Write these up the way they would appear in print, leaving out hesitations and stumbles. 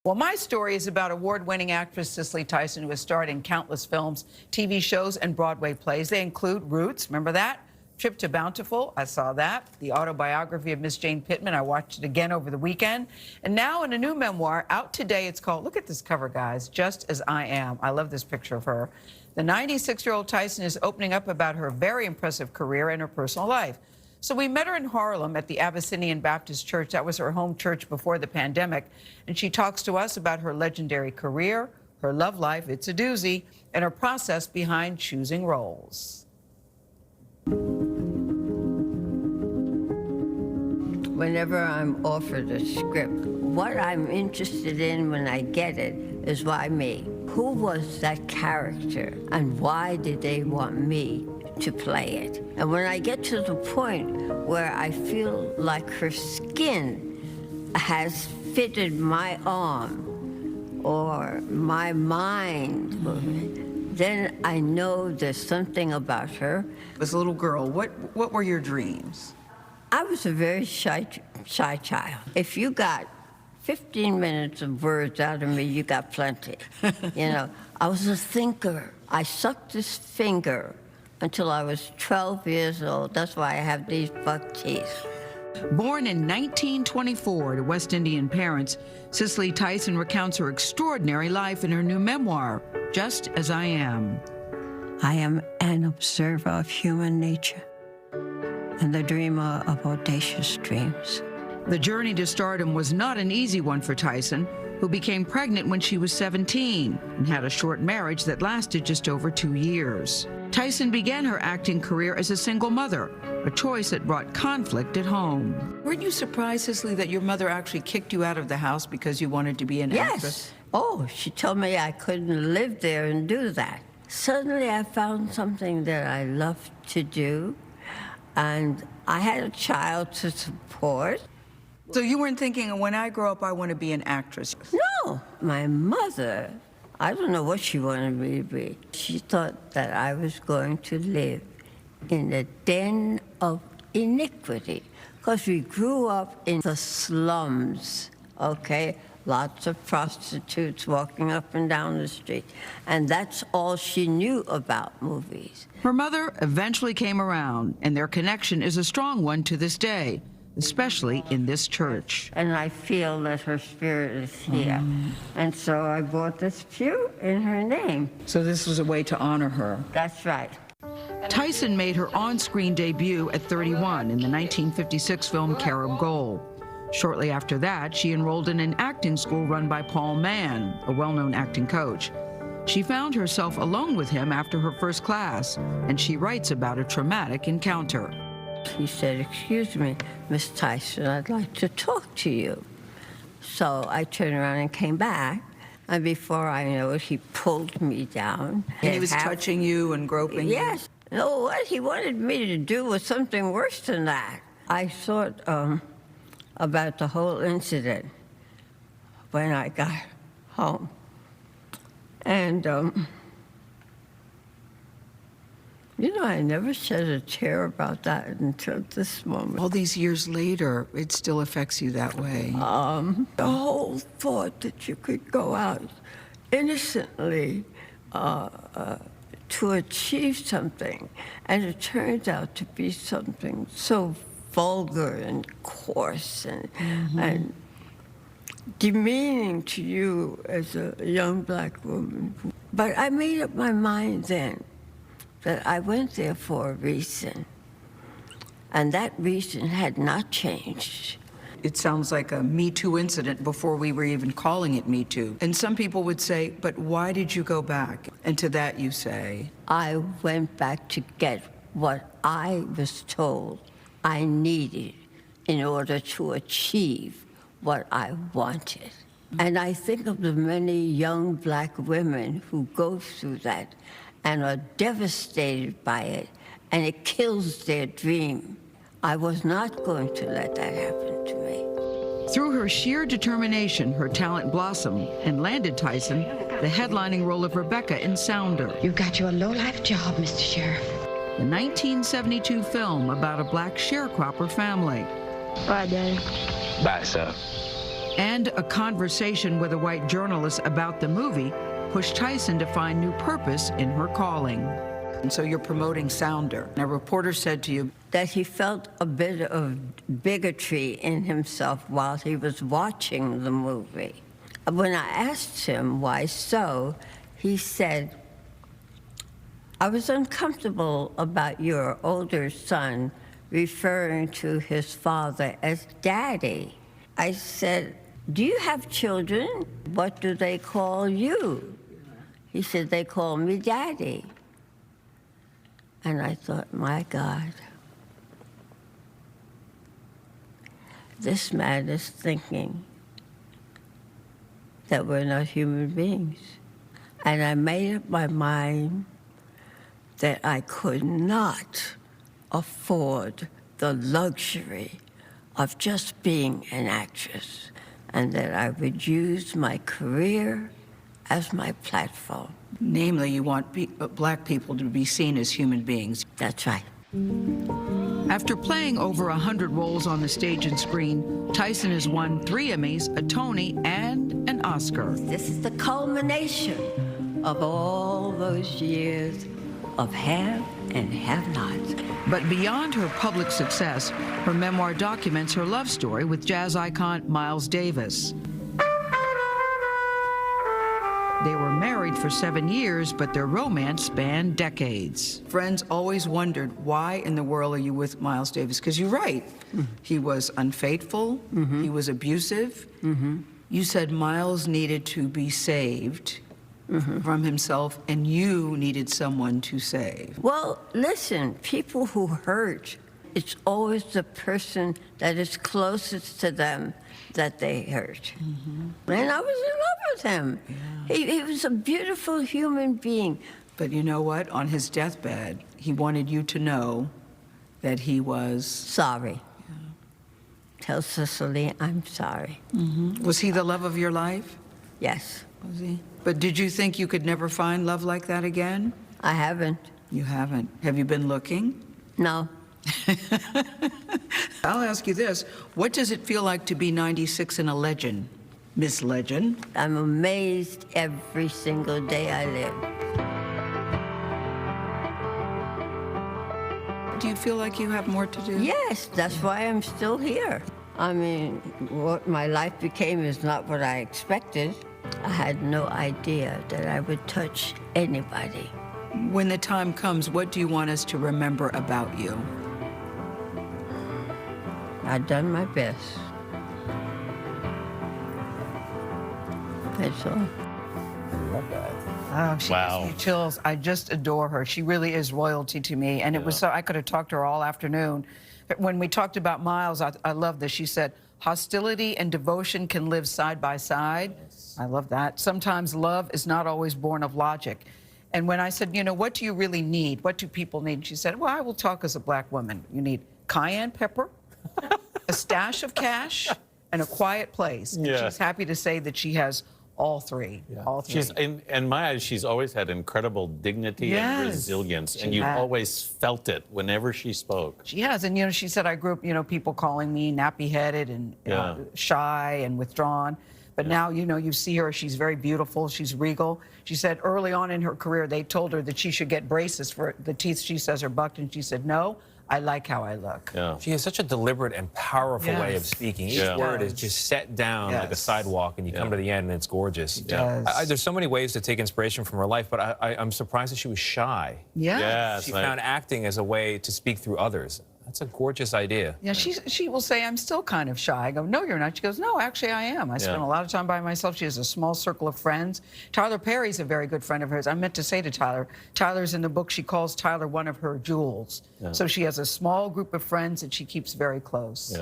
Well, my story is about award-winning actress Cicely Tyson, who has starred in countless films, TV shows, and Broadway plays. They include Roots, remember that? Trip to Bountiful, I saw that. The autobiography of Miss Jane Pittman, I watched it again over the weekend. And now in a new memoir, out today, it's called, look at this cover, guys, Just As I Am. I love this picture of her. The 96-year-old Tyson is opening up about her very impressive career and her personal life. So we met her in Harlem at the Abyssinian Baptist Church. That was her home church before the pandemic. And she talks to us about her legendary career, her love life, it's a doozy, and her process behind choosing roles. Whenever I'm offered a script, what I'm interested in when I get it is why me? Who was that character and why did they want me to play it? And when I get to the point where I feel like her skin has fitted my arm or my mind, then I know there's something about her. As a little girl, what were your dreams? I was a very shy child. If you got 15 minutes of words out of me, you got plenty. You know, I was a thinker. I sucked this finger until I was 12 years old. That's why I have these buck teeth. Born in 1924 to West Indian parents, Cicely Tyson recounts her extraordinary life in her new memoir, Just As I Am. I am an observer of human nature and the dreamer of audacious dreams. The journey to stardom was not an easy one for Tyson, who became pregnant when she was 17 and had a short marriage that lasted just over 2 years. Tyson began her acting career as a single mother, a choice that brought conflict at home. Weren't you surprised, Cicely, that your mother actually kicked you out of the house because you wanted to be an actress? Yes. Oh, she told me I couldn't live there and do that. Suddenly I found something that I loved to do, and I had a child to support. So you weren't thinking, when I grow up, I want to be an actress? No. My mother, I don't know what she wanted me to be. She thought that I was going to live in a den of iniquity, because we grew up in the slums, okay? Lots of prostitutes walking up and down the street. And that's all she knew about movies. Her mother eventually came around, and their connection is a strong one to this day, especially in this church. And I feel that her spirit is here. And so I bought this pew in her name. So this was a way to honor her. That's right. Tyson made her on-screen debut at 31 in the 1956 film Carib Gold. Shortly after that, she enrolled in an acting school run by Paul Mann, a well-known acting coach. She found herself alone with him after her first class, and she writes about a traumatic encounter. He said, "Excuse me, Miss Tyson, I'd like to talk to you." So I turned around and came back, and before I know it, he pulled me down. And he was touching you and groping you? Yes. No, what he wanted me to do was something worse than that. I thought about the whole incident when I got home. And, you know, I never shed a tear about that until this moment. All these years later, it still affects you that way. The whole thought that you could go out innocently to achieve something, and it turns out to be something so vulgar and coarse and demeaning to you as a young black woman. But I made up my mind then that I went there for a reason, and that reason had not changed. It sounds like a Me Too incident before we were even calling it Me Too. And some people would say, but why did you go back? And to that you say, I went back to get what I was told I needed in order to achieve what I wanted. And I think of the many young black women who go through that and are devastated by it, and it kills their dream. I was not going to let that happen to me. Through her sheer determination, her talent blossomed and landed Tyson the headlining role of Rebecca in Sounder. You've got you a low-life job, Mr. Sheriff. The 1972 film about a black sharecropper family. Bye, Daddy. Bye, son. And a conversation with a white journalist about the movie pushed Tyson to find new purpose in her calling. And so you're promoting Sounder. And a reporter said to you that he felt a bit of bigotry in himself while he was watching the movie. When I asked him why so, he said, I was uncomfortable about your older son referring to his father as Daddy. I said, do you have children? What do they call you? He said, they call me Daddy. And I thought, my God, this man is thinking that we're not human beings. And I made up my mind that I could not afford the luxury of just being an actress, and that I would use my career as my platform. Namely, you want black people to be seen as human beings. That's right. After playing over 100 roles on the stage and screen, Tyson has won 3 Emmys, a Tony, and an Oscar. This is the culmination of all those years of have and have not. But beyond her public success, her memoir documents her love story with jazz icon Miles Davis. They were married for 7 years, but their romance spanned decades. Friends always wondered, why in the world are you with Miles Davis? Because you're right. He was unfaithful. He was abusive. You said Miles needed to be saved from himself, and you needed someone to save. Well, listen, people who hurt, it's always the person that is closest to them that they hurt. And I was in love with him. Yeah. He was a beautiful human being. But you know what? On his deathbed, he wanted you to know that he was... sorry. Yeah. Tell Cicely I'm sorry. Was he the love of your life? Yes. Was he? But did you think you could never find love like that again? I haven't. You haven't. Have you been looking? No. I'll ask you this. What does it feel like to be 96 and a legend, Miss Legend? I'm amazed every single day I live. Do you feel like you have more to do? Yes, that's why I'm still here. I mean, what my life became is not what I expected. I had no idea that I would touch anybody. When the time comes, what do you want us to remember about you? I've done my best. That's all. I love that. Oh, she gives me chills. I just adore her. She really is royalty to me. And it was so, I could have talked to her all afternoon. But when we talked about Miles, I love this. She said, hostility and devotion can live side by side. Yes. I love that. Sometimes love is not always born of logic. And when I said, you know, what do you really need? What do people need? She said, well, I will talk as a black woman. You need cayenne pepper, a stash of cash, and a quiet place. And she's happy to say that she has all three. Yeah. All three. She's, in my eyes, she's always had incredible dignity and resilience, and you've always felt it whenever she spoke. She has, and you know, she said, I grew up, you know, people calling me nappy-headed and shy and withdrawn. But now, you know, you see her, she's very beautiful, she's regal. She said early on in her career, they told her that she should get braces for the teeth she says are bucked, and she said, no, I like how I look. Yeah. She has such a deliberate and powerful way of speaking. Each word is just set down like a sidewalk, and you come to the end, and it's gorgeous. There's so many ways to take inspiration from her life, but I'm surprised that she was shy. She found acting as a way to speak through others. That's a gorgeous idea. Yeah, she will say, I'm still kind of shy. I go, no, you're not. She goes, no, actually, I am. I spend a lot of time by myself. She has a small circle of friends. Tyler Perry's a very good friend of hers. I meant to say to Tyler, Tyler's in the book, she calls Tyler one of her jewels. So she has a small group of friends that she keeps very close.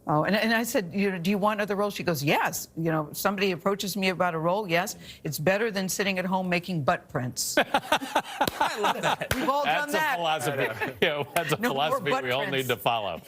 Oh, and I said, you know, do you want other roles? She goes, yes. You know, somebody approaches me about a role, yes. It's better than sitting at home making butt prints. I love that. We've all done that. That's a philosophy. That's a philosophy we all need to follow.